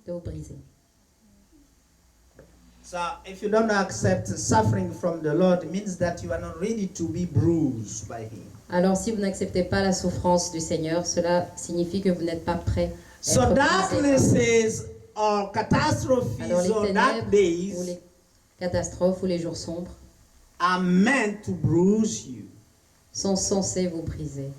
de vous briser. So if you don't accept suffering from the Lord, it means that you are not ready to be bruised by Him. Alors si vous n'acceptez pas la souffrance du Seigneur, cela signifie que vous n'êtes pas prêt à So être brisé. darknesses or catastrophes Alors les or dark ténèbres ou days les catastrophes ou les jours sombres are meant to bruise you. sont censés vous briser.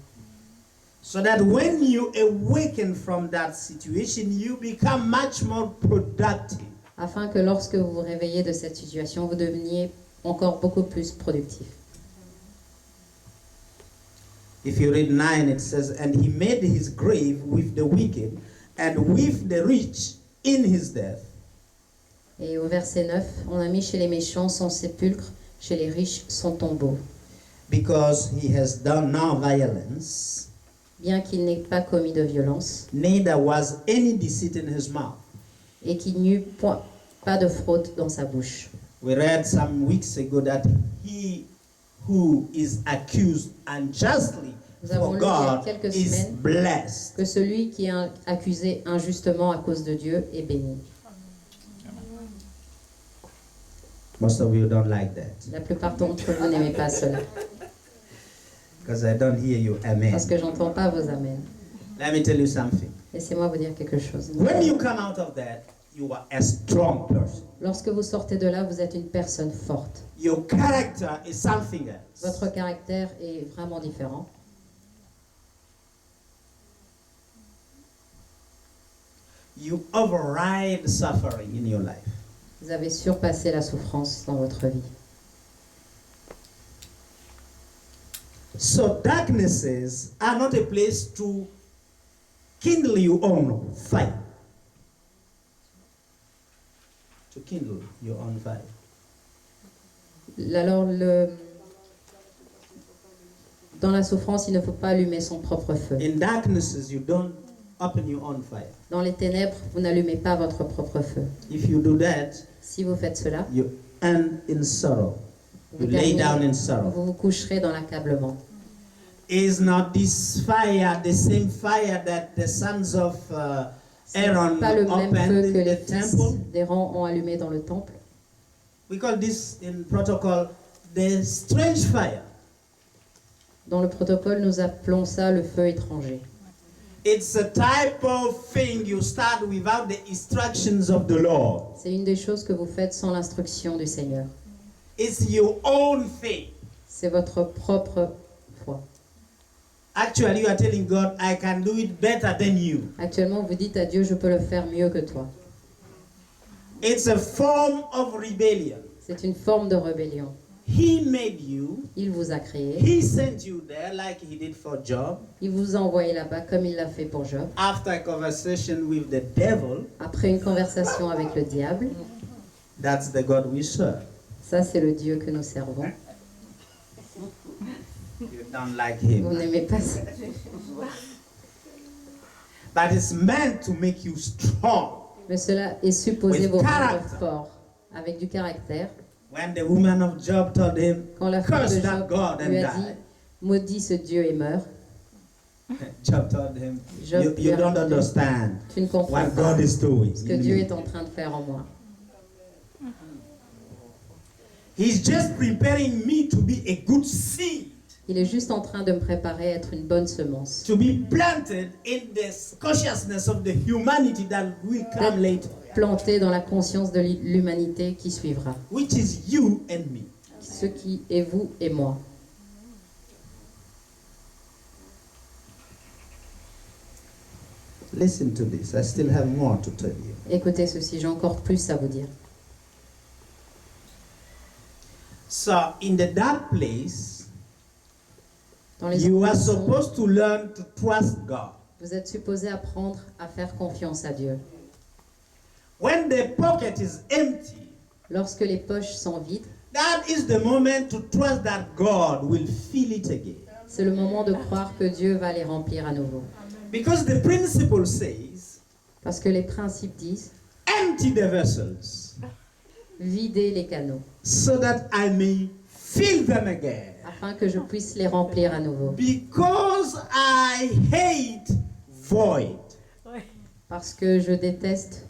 So that when you awaken from that situation, you become much more productive. Afin que lorsque vous vous réveillez de cette situation, vous deveniez encore beaucoup plus productif. If you read 9, it says, "And he made his grave with the wicked, and with the rich in his death." Et au verset 9, on a mis chez les méchants son sépulcre, chez les riches son tombeau. Because he has done no violence, Bien qu'il n'ait pas commis de violence, neither was any deceit in his mouth. et qu'il n'y eut pas de fraude dans sa bouche. We read some weeks ago that he who is accused unjustly Nous avons for lu il y a God quelques is semaines blessed. que celui qui est accusé injustement à cause de Dieu est béni. Most of you don't like that La plupart d'entre vous n'aimez pas cela, because I don't hear you. Amen. parce que j'entends pas vos amens. Let me tell you something. Laissez-moi vous dire quelque chose. When you come out of that, you are a strong person. Lorsque vous sortez de là, vous êtes une personne forte. Your character is something else. Votre caractère est vraiment différent. You override suffering in your life. Vous avez surpassé la souffrance dans votre vie. So darknesses are not a place to kindle your own fire. To kindle your own fire. Alors, dans la souffrance, il ne faut pas allumer son propre feu. In darknesses, you don't open your own fire. Dans les ténèbres, vous n'allumez pas votre propre feu. If you do that, Si vous faites cela, you end in sorrow. vous, You lay terminez- down in sorrow. vous vous coucherez dans l'accablement. Is not this fire the same fire that the sons of Aaron Pas le même opened feu que in les the fils temple? d'Aaron ont allumé dans le temple. We call this in protocol the strange fire. Dans le protocole, nous appelons ça le feu étranger. It's a type of thing you start without the instructions of the Lord. C'est une des choses que vous faites sans l'instruction du Seigneur. It's your own thing. C'est votre propre foi. Actually, you are telling God, I can do it better than you. Actuellement, vous dites à Dieu, je peux le faire mieux que toi. It's a form of rebellion. C'est une forme de rébellion. He made you. Il vous a créé. He sent you there like he did for Job. Il vous a envoyé là-bas comme il l'a fait pour Job. After a conversation with the devil, Après une conversation avec le diable, that's the God we serve. ça c'est le Dieu que nous servons. You don't like Vous him. n'aimez pas ça. But it's meant to make you strong. Mais cela est supposé With vous rendre character. fort, avec du caractère. When the woman of Job told him, Quand la femme curse de that Job God and lui a dit, die, maudis ce Dieu et meurs, Job told him, Job you lui a don't répondu, understand tu ne comprends what pas God is doing. ce que in Dieu me. est en train de faire en moi. He's just preparing me to be a good seed, Il est juste en train de me préparer à être une bonne semence, to be planted in the consciousness of the humanity that will come later, plantée dans la conscience de l'humanité qui suivra, which is you and me. ce qui est vous et moi. Listen to this. I still have more to tell you. Écoutez ceci, j'ai encore plus à vous dire. So, in the dark place, Dans les you are endroits sombres, supposed to learn to trust God. vous êtes supposé apprendre à faire confiance à Dieu. When the pocket is empty, Lorsque les poches sont vides, that is the moment to trust that God will fill it again. c'est le moment de croire que Dieu va les remplir à nouveau. Because the principle says, Parce que les principes disent, empty the vessels, videz les canaux, so that I may fill them again. afin que je puisse les remplir à nouveau. Because I hate void. Parce que je déteste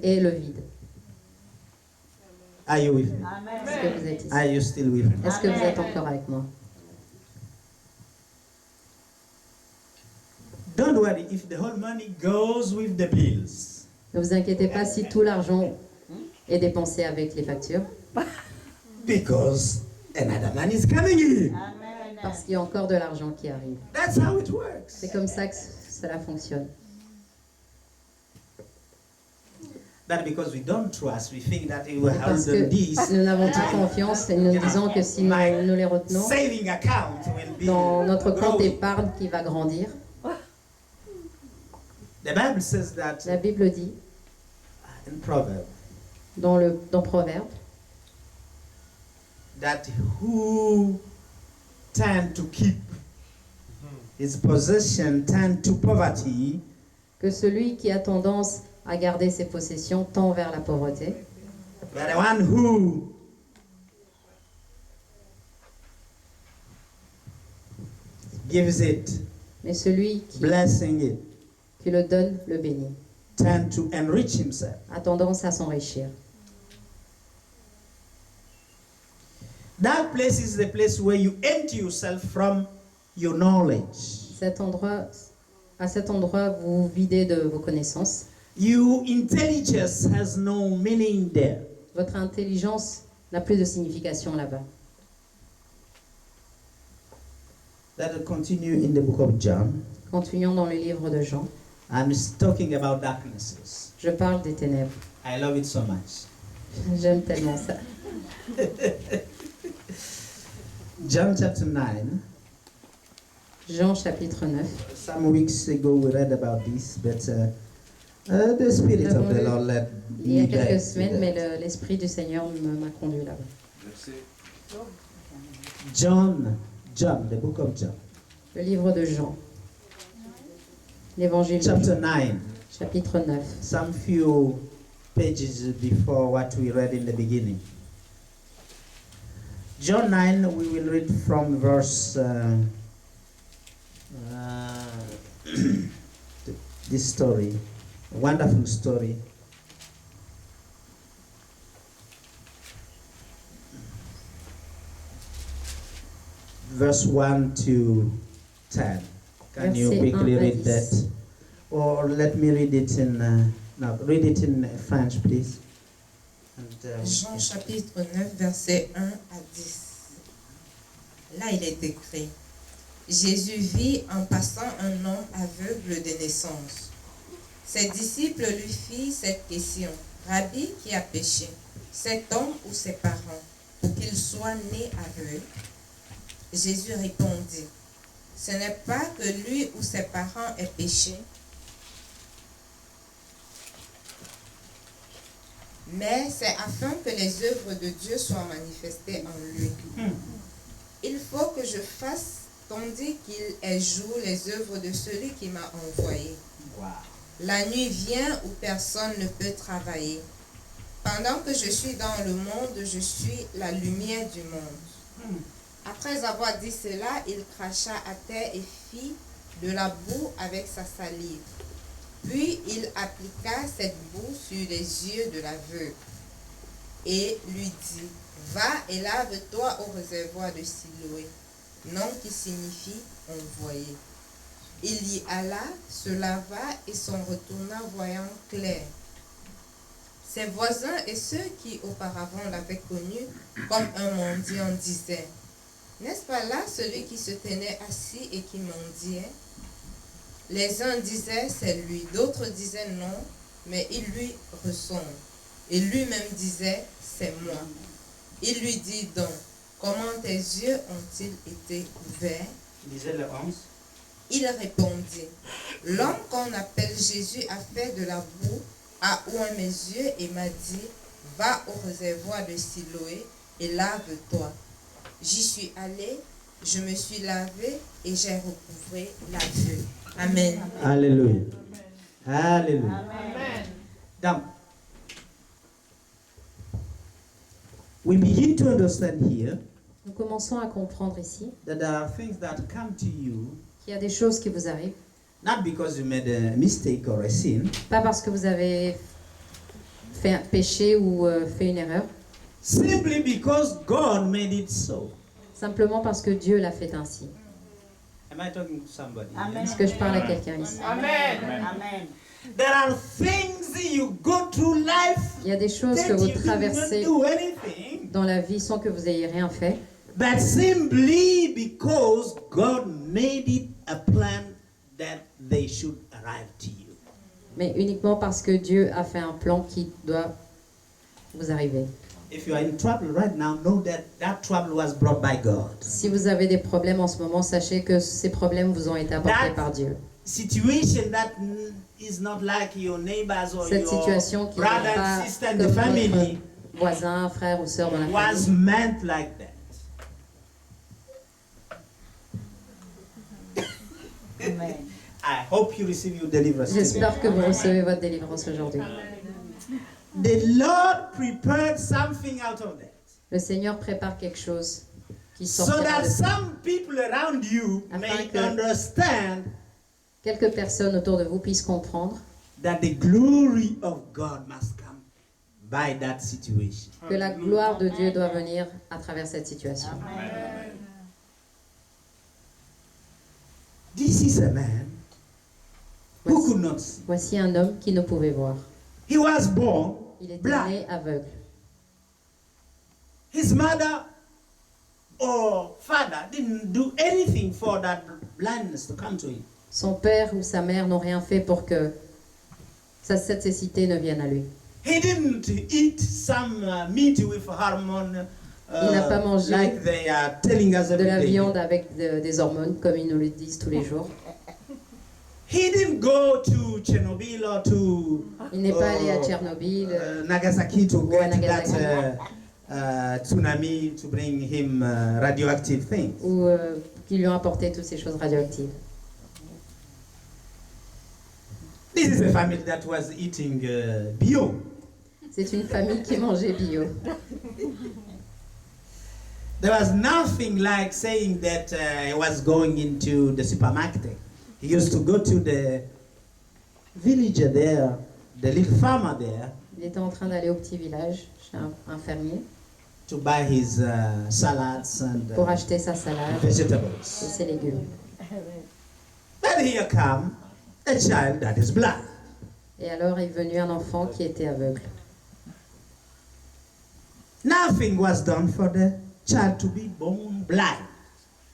et le vide. Are you with me? Est-ce que vous êtes ici? Are you still with me? Est-ce que vous êtes encore avec moi? Don't worry if the whole money goes with the bills. Ne vous inquiétez pas si tout l'argent est dépensé avec les factures, Because another man is coming in. parce qu'il y a encore de l'argent qui arrive. That's how it works. C'est comme ça que cela fonctionne. But because we don't trust, we think that we will C'est parce hold on this. que nous n'avons pas confiance et nous disons que si nous les retenons Saving account will be dans notre compte growing. d'épargne qui va grandir, The Bible says that la Bible dit in Proverbs dans Proverbe that who tend to keep his possession tend to poverty, que celui qui a tendance à garder ses possessions tend vers la pauvreté, but the one who gives it, mais celui blessing it, qui le donne le bénit, tend to enrich himself. a tendance à s'enrichir. That place is the place where you empty yourself from your knowledge. À cet endroit, vous vous videz de vos connaissances. Your intelligence has no meaning there. Votre intelligence n'a plus de signification là-bas. That will continue in the book of John. Continuons dans le livre de Jean. I'm talking about darknesses. Je parle des ténèbres. I love it so much. J'aime tellement ça. John chapter 9. Jean chapitre 9. Some weeks ago we read about this, but the Spirit of the Lord led Il y a me back quelques to semaines, mais that. l'Esprit du Seigneur m'a conduit là-bas. John, the book of John. Le livre de Jean. L'évangile de Jean, Chapter 9. chapitre 9. Some few pages before what we read in the beginning. John 9, we will read from verse this story, a wonderful story. Verse 1 to 10. Can you Verset quickly 1 à read 10. that? Or let me read it in, no, read it in French, please. And, Jean chapitre 9, versets 1 à 10. Là, il est écrit: Jésus vit en passant un homme aveugle de naissance. Ses disciples lui firent cette question: Rabbi, qui a péché, cet homme ou ses parents, pour qu'il soit né aveugle? Jésus répondit: Ce n'est pas que lui ou ses parents aient péché, mais c'est afin que les œuvres de Dieu soient manifestées en lui. Il faut que je fasse tandis qu'il est jour les œuvres de celui qui m'a envoyé. wow. La nuit vient où personne ne peut travailler. Pendant que je suis dans le monde, je suis la lumière du monde. Après avoir dit cela, il cracha à terre et fit de la boue avec sa salive. Puis il appliqua cette boue sur les yeux de l'aveugle et lui dit: Va et lave-toi au réservoir de Siloé, nom qui signifie envoyé. Il y alla, se lava et s'en retourna voyant clair. Ses voisins et ceux qui auparavant l'avaient connu comme un mendiant disaient: N'est-ce pas là celui qui se tenait assis et qui mendiait? Les uns disaient: C'est lui. D'autres disaient: Non, mais il lui ressemble. Et lui-même disait: C'est moi. Il lui dit donc: Comment tes yeux ont-ils été ouverts? Lisez le 11. Il répondit: L'homme qu'on appelle Jésus a fait de la boue, a oint mes yeux et m'a dit: Va au réservoir de Siloé et lave-toi. J'y suis allé, je me suis lavé et j'ai recouvré la vue. Amen. Hallelujah. Hallelujah. Now, we begin to understand here Nous commençons à comprendre ici that there are things that come to you qu'il y a des choses qui vous arrivent, not because you made a mistake or a sin, pas parce que vous avez péché ou fait une erreur, simply because God made it so. simplement parce que Dieu l'a fait ainsi. Am I talking to somebody? Amen. Est-ce que je parle à quelqu'un ici? Amen. Amen. There are things you go through life Il y a des choses que that vous you did traversez not do anything, dans la vie sans que vous ayez rien fait, but simply because God made it a plan that they should arrive to you. mais uniquement parce que Dieu a fait un plan qui doit vous arriver. If you are in trouble right now, know that that trouble was brought by God. Si vous avez des problèmes en ce moment, sachez que ces problèmes vous ont été apportés par Dieu. Situation that is not like your neighbors or Cette your situation qui brother n'est pas and sister in comme the votre family voisin, frère ou sœur dans la was famille, meant like that. Amen. I hope you receive your deliverance today. j'espère que vous recevez votre délivrance aujourd'hui. The Lord prepared something out of that. Le Seigneur prépare quelque chose qui So sortira that de ça. some people around you Afin may que- understand Quelques personnes autour de vous puissent comprendre that the glory of God must come by that situation. que la gloire de Dieu doit venir à travers cette situation. This is a man who Voici, could not see. voici un homme qui ne pouvait voir. He was born Il était blind. né aveugle. His mother or father didn't do anything for that blindness to come to him. Son père ou sa mère n'ont rien fait pour que cette cécité ne vienne à lui. He didn't eat some meat with hormone Il n'a pas mangé like they are telling us De every la day. viande avec des hormones, comme ils nous le disent tous les jours. He didn't go to Chernobyl or to Il n'est pas allé à Tchernobyl, Nagasaki to Ou à get Nagasaki. that tsunami to bring him radioactive things. ou qui lui ont apporté toutes ces choses radioactives. This is a family that was eating bio. C'est une famille qui mangeait bio. There was nothing like saying that he was going into the supermarket. He used to go to the villager there, the little farmer there, Il était en train d'aller au petit village, chez un fermier, to buy his salads and pour acheter sa salade et vegetables. ses légumes. Then here come a child that is blind. Et alors est venu un enfant qui était aveugle. Nothing was done for the child to be born blind.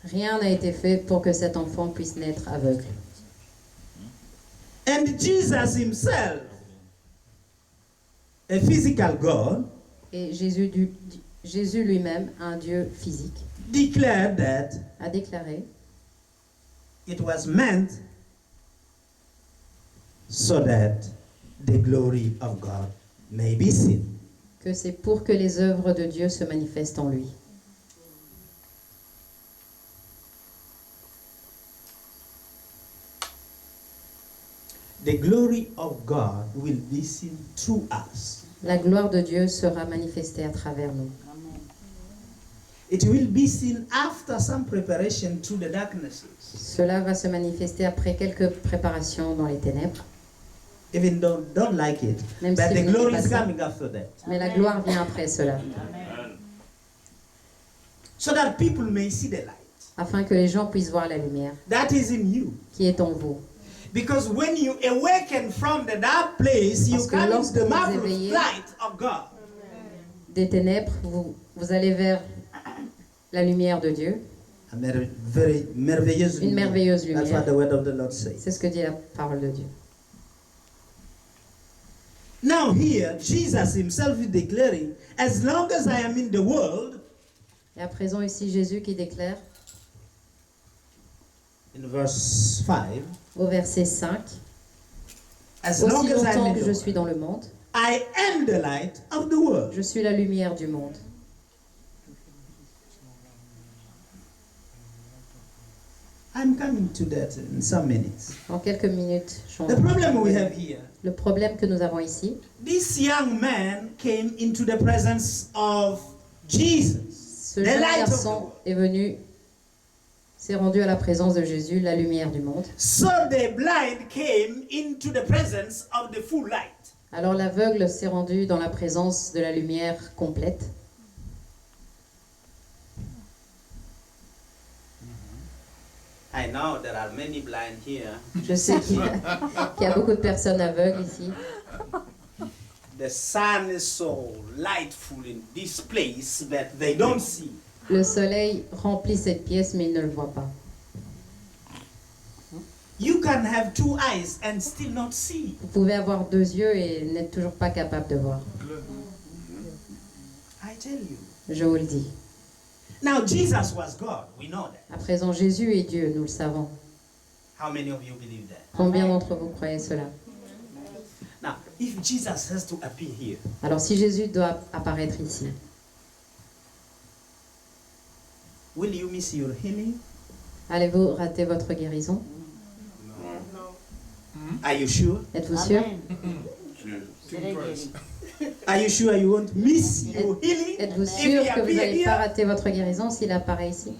Rien n'a été fait pour que cet enfant puisse naître aveugle. And Jesus himself, a physical God, Et Jésus lui-même, un Dieu physique, declared that a déclaré it was meant so that the glory of God may be seen. que c'est pour que les œuvres de Dieu se manifestent en lui. The glory of God will be seen through us. La gloire de Dieu sera manifestée à travers nous. It will be seen after some preparation through the darknesses. Cela va se manifester après quelques préparations dans les ténèbres. Even though don't like it, Même but si the vous n'aimez glory pas is ça. coming after that. Mais la gloire vient après cela, So that people may see the light afin que les gens puissent voir la lumière that is in you. qui est en vous. Because when you awaken from the dark place, you Parce que come into lorsque the vous marvelous éveillez- light of God. Des ténèbres, vous allez vers la lumière de Dieu. A very merveilleuse Une merveilleuse That's what lumière. the word of the Lord says. C'est ce que dit la parole de Dieu. Now here, Jesus himself is declaring, as long as I am in the world, Et à présent ici Jésus qui déclare in verse 5, au verset 5, as long aussi as I am longtemps in que the je world, suis dans le monde, I am the light of the world. je suis la lumière du monde. I'm coming to that in some minutes. En quelques minutes, The problem we have here, le problème que nous avons ici, this young man came into the presence of Jesus, ce the jeune light of the garçon world. est venu, s'est rendu à la présence de Jésus, la lumière du monde. So the blind came into the presence of the full light. Alors l'aveugle s'est rendu dans la présence de la lumière complète. I know there are many blind here. Je sais qu'il y a beaucoup de personnes aveugles ici. The sun is so lightful in this place that they don't see. Le soleil remplit cette pièce, mais ils ne le voient pas. You can have two eyes and still not see. Vous pouvez avoir deux yeux et n'être toujours pas capable de voir. I tell you. Je vous le dis. Now Jesus was God. We know that. À présent, Jésus est Dieu, nous le savons. How many of you believe that? Combien d'entre vous croyez cela? Now, if Jesus has to appear here, Alors si Jésus doit apparaître ici, will you miss your healing? allez-vous rater votre guérison? Are you sure? Êtes-vous sûr? Je l'ai guéri. Are you sure you won't miss your healing? Êtes-vous if sûr he que vous appear n'allez pas here? rater votre guérison s'il apparaît ici?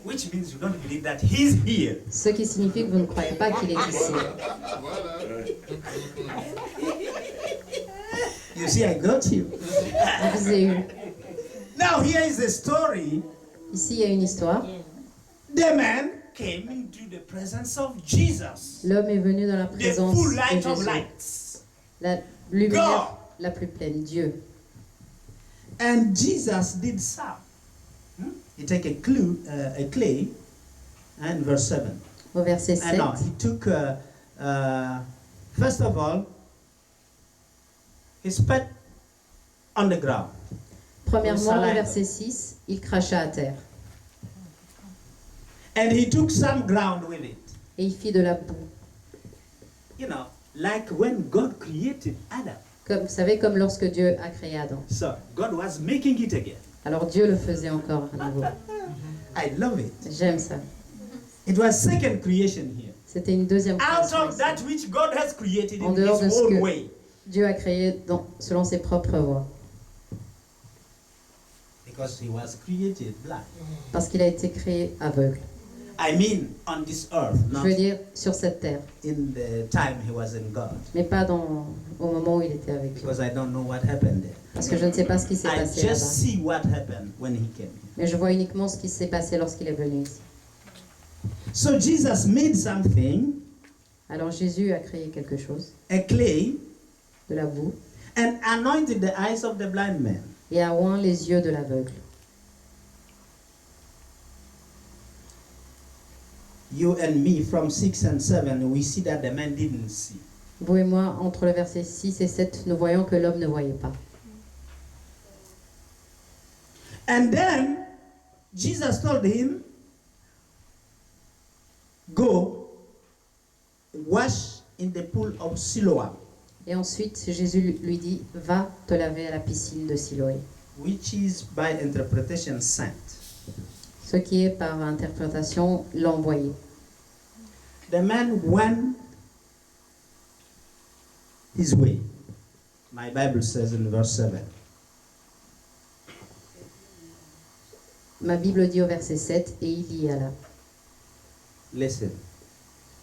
Which means you don't believe that he's here. Ce qui signifie que vous ne croyez pas qu'il est ici. You see, I got you. Je vous ai eu. Now here is the story. Ici, il y a une histoire. The man came into the presence of Jesus. L'homme est venu dans la The présence full de light of Jésus. lights. La lumière la plus pleine, Dieu. And Jesus did some. He take a clay, and verse 7. Au verset And now 7, he took, first of all, he spat on the ground. premièrement, au saliva. verset 6, il cracha à terre. And he took some ground with it. Et il fit de la boue. You know, like when God created Adam. Comme, vous savez, comme lorsque Dieu a créé Adam. So God was making it again. Alors Dieu le faisait encore à nouveau. I love it. J'aime ça. It was second creation here. C'était une deuxième Out création. of ici. that which God has created En in dehors de his ce own que way. Dieu a créé selon ses propres voies. Because he was created blind. Parce qu'il a été créé aveugle. I mean, on this earth, Je not veux dire, sur cette terre. in the time he was in God. Mais pas au moment où il était avec Dieu. Because I don't know what happened there. Parce que je ne sais pas ce qui s'est I passé just là-bas. see what happened when he came here. Mais je vois uniquement ce qui s'est passé lorsqu'il est venu ici. So Jesus made something, Alors Jésus a créé quelque chose, a clay, de la boue, and anointed the eyes of the blind man. et a oint les yeux de l'aveugle. You and me, from 6 and 7, we see that the man didn't see. Vous et moi, entre le verset 6 et 7, nous voyons que l'homme ne voyait pas. And then Jesus told him, go wash in the pool of Siloam, Et ensuite, Jésus lui dit, va te laver à la piscine de Siloé. which is by interpretation sent. Ce qui est par interprétation l'envoyé. The man went his way. My Bible says in verse 7. Ma Bible dit au verset 7, et il y alla. Listen.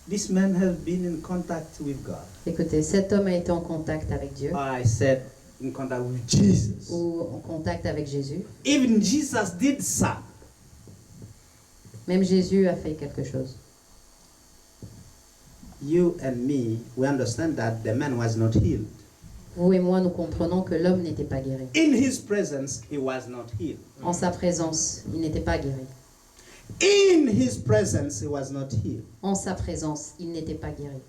This man has been in contact with God. Écoutez, cet homme a été en contact avec Dieu, Or I said in contact with Jesus. ou en contact avec Jésus. Even Jesus did some. Même Jésus a fait quelque chose. You and me, we understand that the man was not healed. Vous et moi, nous comprenons que l'homme n'était pas guéri. In his presence, he was not healed. En sa présence, il n'était pas guéri. In his presence, he was not healed. En sa présence, il n'était pas guéri.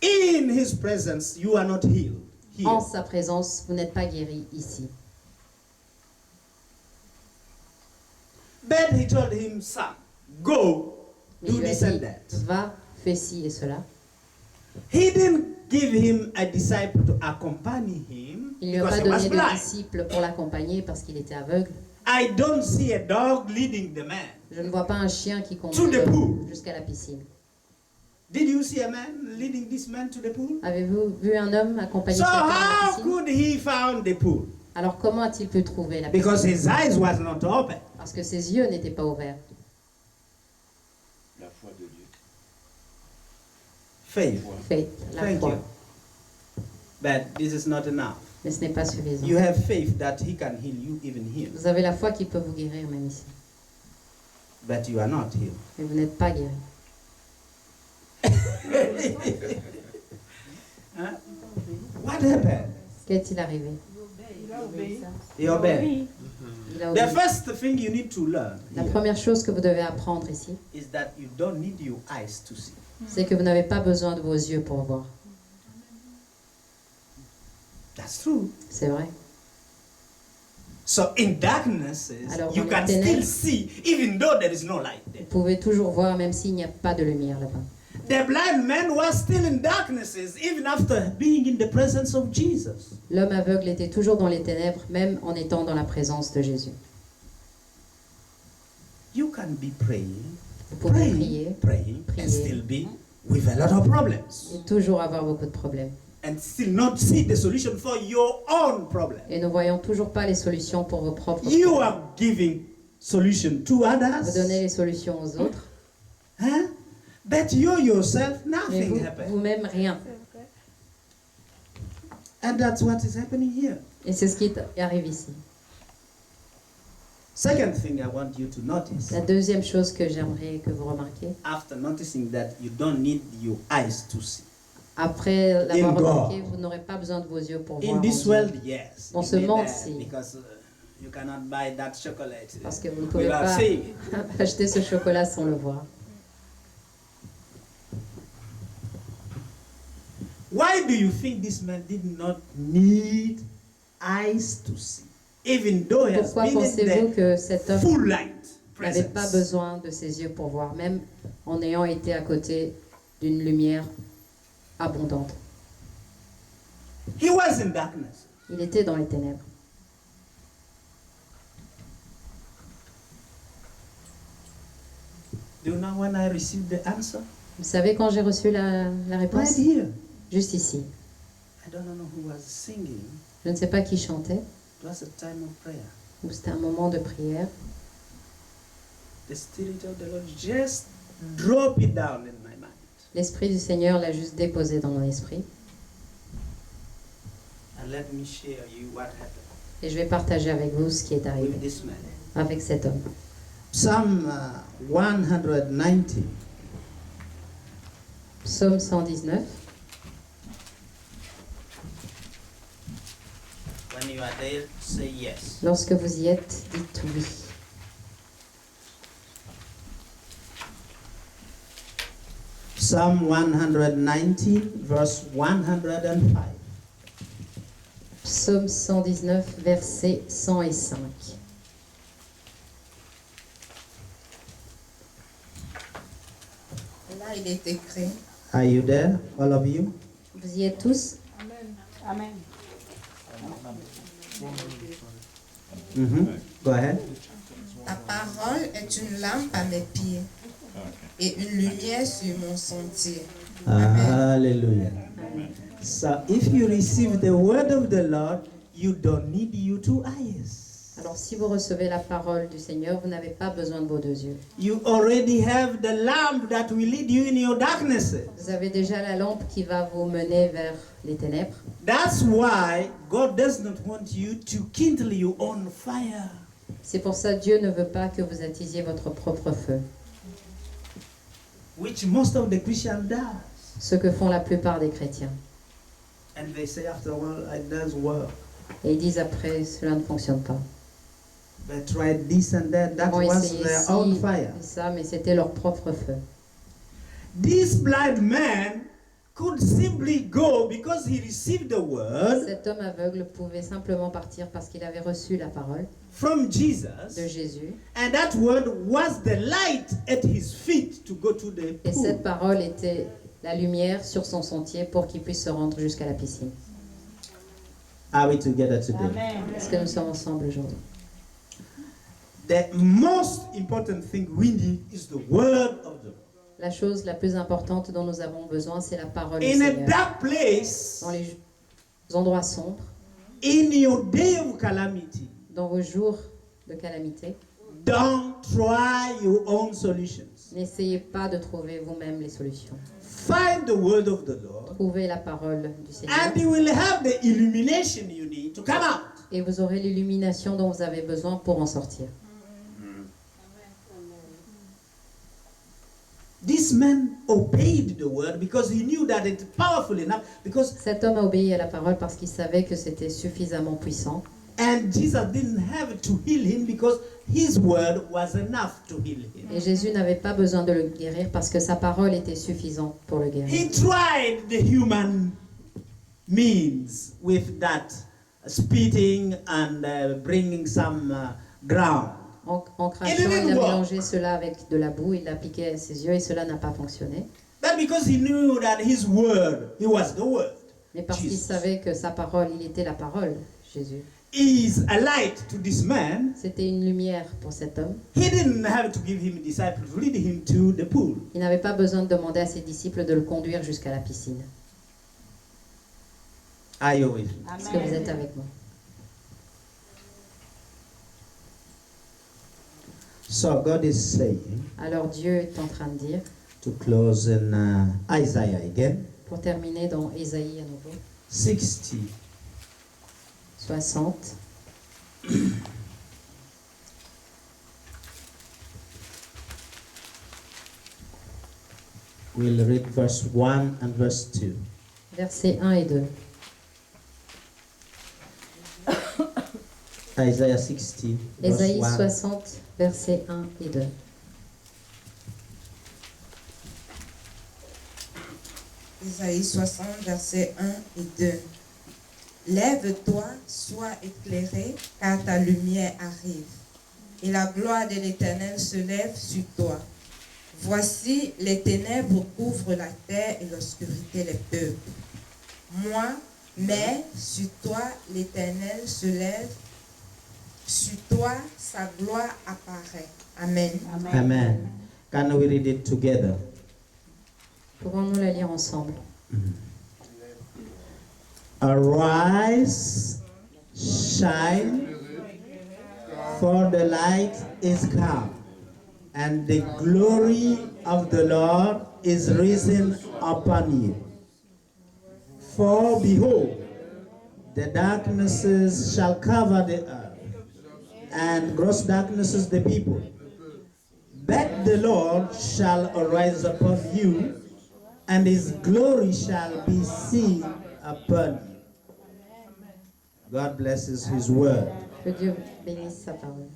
In his presence, you are not healed. En Here. sa présence, vous n'êtes pas guéri ici. But he told him, son, go, Mais do il lui a this and dit, that. va, fais ci et cela. He didn't give him a disciple to accompany him Il ne lui a because pas he was donné de blind. disciple pour l'accompagner parce qu'il était aveugle. I don't see a dog leading the man. Je ne vois pas un chien qui conduit To the pool. jusqu'à la piscine. Did you see a man leading this man to the pool? Avez-vous vu un homme accompagner So quelqu'un à la how piscine? could he found the pool? Alors comment a-t-il pu trouver la piscine? Because his eyes was not open. Parce que ses yeux n'étaient pas ouverts. La foi de Dieu. Faith. Faith, la Thank foi. you. But this is not enough. Mais ce n'est pas suffisant. You have faith that he can heal you even here. Vous avez la foi qui peut vous guérir même ici. But you are not healed. Mais vous n'êtes pas guéri. Huh? What happened? Qu'est-il arrivé? He obeyed. Il a The obéi. first thing you need to learn La here première chose que vous devez apprendre ici, is that you don't need your eyes to see. c'est que vous n'avez pas besoin de vos yeux pour voir. That's true. C'est vrai. So in darknesses, Alors, you dans can les still ténèbres, see even though there is no light there. Vous pouvez toujours voir même s'il n'y a pas de lumière là-bas. The blind man was still in darknesses even after being in the presence of Jesus. L'homme aveugle était toujours dans les ténèbres, même en étant dans la présence de Jésus. You can be praying, Vous pouvez prier praying, and prier. still be with a lot of problems. et toujours avoir beaucoup de problèmes. And still not see the solution for your own problem. Et ne voyons toujours pas les solutions pour vos propres You problèmes. are giving solution to Vous others. donnez les solutions aux autres, Huh? But you yourself, mais nothing happened. vous-même rien. And that's what is happening here. Et c'est ce qui arrive ici. Second thing I want you to notice, La deuxième chose que j'aimerais que vous remarquiez, after noticing that you don't need your eyes to see. après In l'avoir God. remarqué, vous n'aurez pas besoin de vos yeux pour voir In en this Dieu. world, yes. Dans you ce need monde-ci. that because you cannot buy that chocolate Parce que vous ne pouvez without pas seeing. acheter ce chocolat sans le voir. Why do you think this man did not need eyes to see? Even though he has Pourquoi been in pensez-vous the que cet homme full light n'avait pas presence? besoin de ses yeux pour voir, même en ayant été à côté d'une lumière abondante? He was in darkness. Il était dans les ténèbres. Do you know when I received the answer? Vous savez quand j'ai reçu la Right réponse? here. Juste ici. I don't know who was singing. Je ne sais pas qui chantait, It was a time of prayer. ou c'était un moment de prière. The Spirit of the Lord just dropped it down in my mind. L'Esprit du Seigneur l'a juste déposé dans mon esprit. And let me share you what happened Et je vais partager avec vous ce qui est arrivé with this man. avec cet homme. Psalm 190. Psaume 119. When you are there, say yes. Lorsque vous y êtes, dites oui. Psalm 190, verse 105. Psaume 119, versets 105. Là, il est écrit, Are you there, all of you? Vous y êtes tous? Amen. Go ahead. ta parole est une lampe à mes pieds et une lumière sur mon sentier. Hallelujah. So if you receive the word of the Lord, you don't need your two eyes. Alors si vous recevez la parole du Seigneur, vous n'avez pas besoin de vos deux yeux. You already have the lamp that will lead you in your darknesses. Vous avez déjà la lampe qui va vous mener vers les ténèbres. That's why God does not want you to kindle your own fire. C'est pour ça que Dieu ne veut pas que vous attisiez votre propre feu. Which most of the Christians does. Ce que font la plupart des chrétiens. And they say after a while, it does work. Et ils disent après, cela ne fonctionne pas. They tried this and that. That Ils ont was essayé their ci own fire. et ça, mais c'était leur propre feu. This blind man could simply go because he received the word Cet homme aveugle pouvait simplement partir parce qu'il avait reçu la parole from de Jesus. Jésus. And that word was the light at his feet to go to the Et pool. cette parole était la lumière sur son sentier pour qu'il puisse se rendre jusqu'à la piscine. Are we together today? Amen. Est-ce que nous sommes ensemble aujourd'hui? The most important thing we need is the word of the Lord. La chose la plus importante dont nous avons besoin, c'est la parole du In a Seigneur. dark place, Dans les endroits sombres, in your day of calamity, dans vos jours de calamité, don't try your own solutions. n'essayez pas de trouver vous-même les solutions. find the word of the Lord, trouvez la parole du Seigneur, and you will have the illumination you need to come out. et vous aurez l'illumination dont vous avez besoin pour en sortir. This man obeyed the word because he knew that it's powerful enough, because Cet homme a obéi à la parole parce qu'il savait que c'était suffisamment puissant. and Jesus didn't have to heal him because his word was enough to heal him. Et Jésus n'avait pas besoin de le guérir parce que sa parole était suffisante pour le guérir. He tried the human means with that spitting and bringing some ground. En crachant, il a mélangé cela avec de la boue, il l'appliquait à ses yeux et cela n'a pas fonctionné. But because he knew that his word, he was the word. Mais parce qu'il Jesus savait que sa parole, il était la parole, Jésus. is a light to this man. C'était une lumière pour cet homme. He didn't have to give him disciples to lead him to the pool. Il n'avait pas besoin de demander à ses disciples de le conduire jusqu'à la piscine. Are you with me? Est-ce que vous êtes avec moi? So God is saying, Alors Dieu est en train de dire, to close in Isaiah again, pour terminer dans Ésaïe à nouveau, 60. 60, We'll read verse 1 and verse 2. versets 1 et 2. Isaiah 60, verse Ésaïe 1. 60, versets 1 et 2. Isaïe 60, versets 1 et 2. Lève-toi, sois éclairé, car ta lumière arrive, et la gloire de l'Éternel se lève sur toi. Voici, les ténèbres couvrent la terre et l'obscurité les peuples. Moi, mais sur toi, l'Éternel se lève, sur toi, sa gloire apparaît. Amen. Amen. Can we read it together? Pouvons-nous la lire ensemble? Arise, shine, for the light is come, and the glory of the Lord is risen upon you. For behold, the darknesses shall cover the earth, and gross darknesses the people. But the Lord shall arise upon you, and his glory shall be seen upon you. God blesses his word. Que Dieu bénisse sa parole.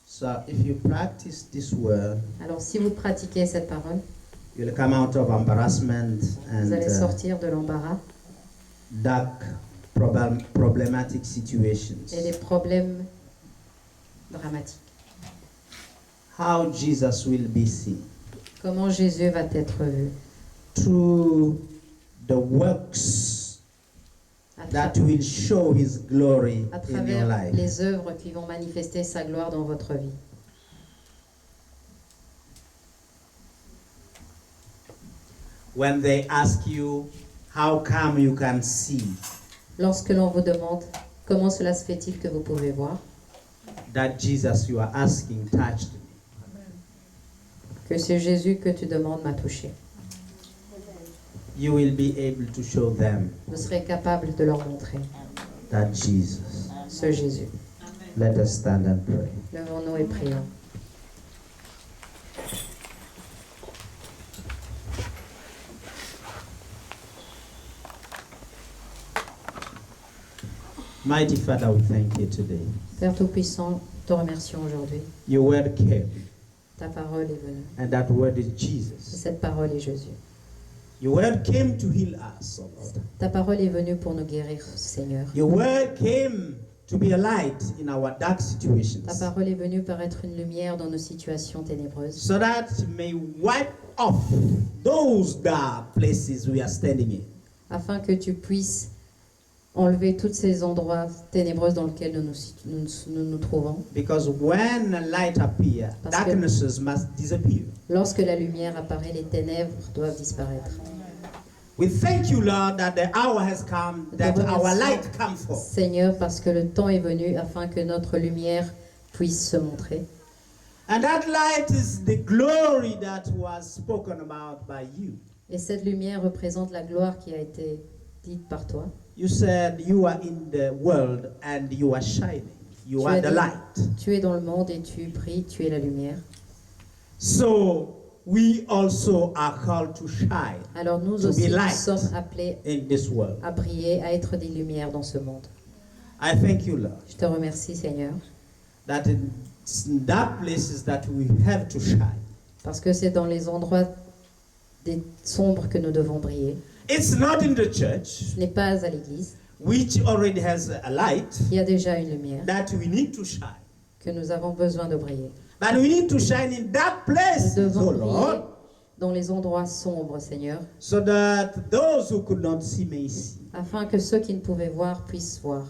So if you practice this word, Alors si vous pratiquez cette parole, you'll come out of embarrassment vous and allez sortir de l'embarras dark problematic situations. et des problèmes dramatiques. How Jesus will be seen Comment Jésus va être vu? through the works À, that will show his glory à in your travers life. les œuvres qui vont manifester sa gloire dans votre vie. When they ask you, how come you can see, Lorsque l'on vous demande comment cela se fait-il que vous pouvez voir, that Jesus you are asking touched me. que c'est Jésus que tu demandes m'a touché. You will be able to show them Vous serez capable de leur montrer that Jesus. ce Jésus. Let us stand and pray. Levons-nous et prions. Mighty Father, we thank you today. Père Tout-Puissant, te remercions aujourd'hui. Your word came, Ta parole est venue. and that word is Et Jesus. cette parole est Jésus. Your word came to heal us, oh Lord. Ta parole est venue pour nous guérir, Seigneur. Your word came to be a light in our dark Ta situations, parole est venue pour être une lumière dans nos situations ténébreuses. so that it may wipe off those dark places we are standing in. Afin que tu puisses enlever tous ces endroits ténébreux dans lesquels nous trouvons. Because when a light appears, Parce que- darknesses must disappear. Lorsque la lumière apparaît, les ténèbres doivent disparaître. We thank you, Lord, that the hour has come, that Nous te our remercions, light come forth. Seigneur, parce que le temps est venu afin que notre lumière puisse se montrer. And that light is the glory that was spoken about by you. Et cette lumière représente la gloire qui a été dite par toi. You said you are in the world and you are shining. You Tu are as the dit, light. tu es dans le monde et tu brilles, tu es la lumière. So we also are called to shine Alors nous To be aussi, nous light. sommes appelés in this world. à briller, à être des lumières dans ce monde. I thank you, Lord, Je te remercie, Seigneur, that in that places that we have to shine. parce que c'est dans les endroits des sombres que nous devons briller. It's not in the church, Ce n'est pas à l'église, which already has a light, il y a déjà une lumière, that we need to shine. que nous avons besoin de briller. But we need to shine in that place, Nous oh devons briller Lord, dans les endroits sombres, Seigneur, so that those who could not see may see. afin que ceux qui ne pouvaient voir puissent voir.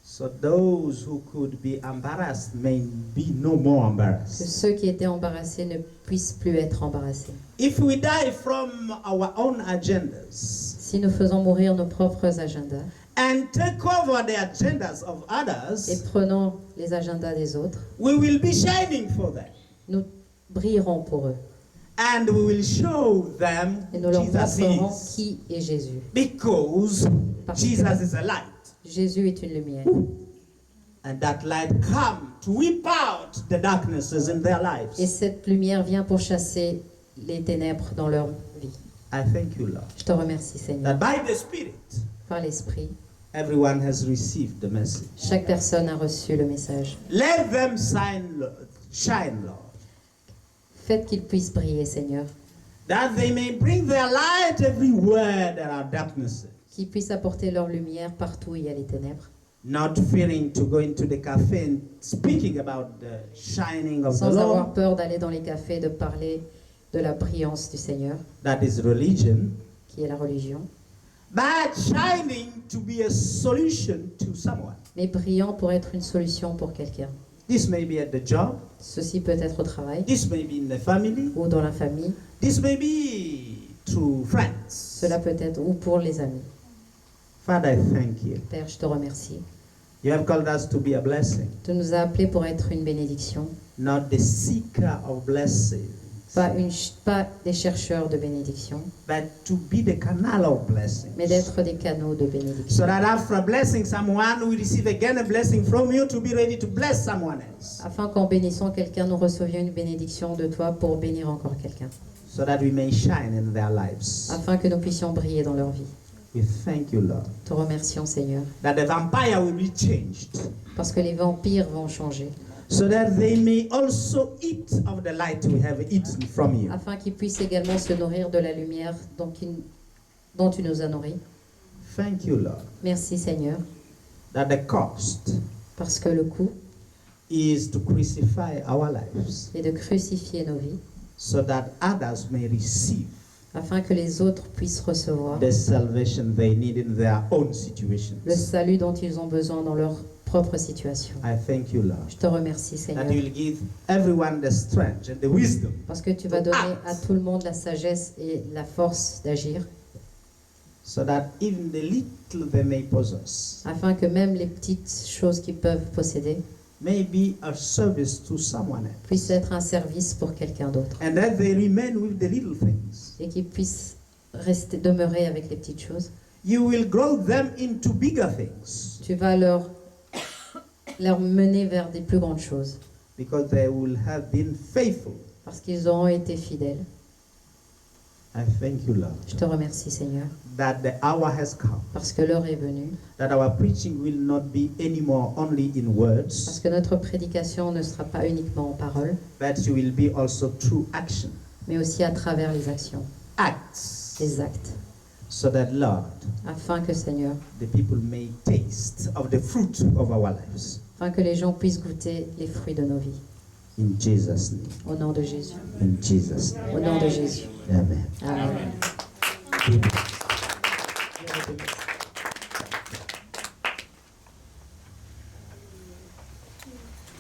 So those who could be embarrassed may be no more Que embarrassed. ceux qui étaient embarrassés ne puissent plus être embarrassés. If we die from our own agendas Si nous faisons mourir nos propres agendas and take over the agendas of et others, prenons les agendas des autres, we will be shining for them. nous brillerons pour eux And we will show them et nous leur Jesus montrerons is. qui est Jésus. Because Parce Jesus que is a light. Jésus est une lumière. And that light come to whip out the darknesses in their Et lives. cette lumière vient pour chasser les ténèbres dans leur vie. I thank you, Lord, Je te remercie, Seigneur, that by the Spirit, par l'Esprit. everyone has received the message. Chaque personne a reçu le message. Let them shine, Lord, Faites qu'ils puissent briller, Seigneur. that they may bring their light everywhere there are darknesses. Qu'ils puissent apporter leur lumière partout où il y a les ténèbres. Not fearing to go into the cafe and speaking about the shining of the Sans avoir Lord. peur d'aller dans les cafés, de parler de la brillance du Seigneur, That is religion. qui est la religion. But shining to be a solution to someone. Mais brillant pour être une solution pour quelqu'un. This may be at the job. Ceci peut être au travail This may be in the family. ou dans la famille. This may be through friends. Cela peut être ou pour les amis. Father, I thank you. Père, je te remercie. You have called us to be a blessing, Tu nous as appelés pour être une bénédiction, not the seeker of blessing, pas des chercheurs de bénédiction, but to be the canal of blessing. mais d'être des canaux de bénédiction. So that after blessing someone, we receive again a blessing from you to be ready to bless someone else. Afin qu'en bénissant quelqu'un, nous recevions une bénédiction de toi pour bénir encore quelqu'un. So that we may shine in their lives. Afin que nous puissions briller dans leur vie. We thank you, Lord, Te remercions, Seigneur, that the vampire will be changed, parce que les vampires vont changer, so that they may also eat of the light we have eaten from you. afin qu'ils puissent également se nourrir de la lumière dont tu nous as nourris. Thank you, Lord, Merci, Seigneur, that the cost parce que le coût is to crucify our lives, est de crucifier nos vies, so that others may receive afin que les autres puissent recevoir the salvation they need in their own situations. le salut dont ils ont besoin dans leur propre situation. I thank you, Lord, Je te remercie, that Seigneur, you will give everyone the strength and the wisdom, parce que tu vas donner à tout le monde la sagesse et la force d'agir, so that even the little they may possess afin que même les petites choses qu'ils peuvent posséder may be of service to someone else, puissent être un service pour quelqu'un d'autre, and that they remain with the little things. et qu'ils puissent demeurer avec les petites choses. You will grow them into bigger things, Tu vas leur mener vers des plus grandes choses, because they will have been faithful. parce qu'ils auront été fidèles. I thank you, Lord, Je te remercie, Seigneur, that the hour has come, parce que l'heure est venue, that our preaching will not be anymore only in words, parce que notre prédication ne sera pas uniquement en parole, but it will be also through action, mais aussi à travers les actions, acts, les actes, so that, Lord, afin que, Seigneur, the people may taste of the fruit of our lives. afin que les gens puissent goûter les fruits de nos vies. In Jesus' name. Au nom de Jésus. In Jesus' name. Au nom de Jésus. Amen. Amen. Amen.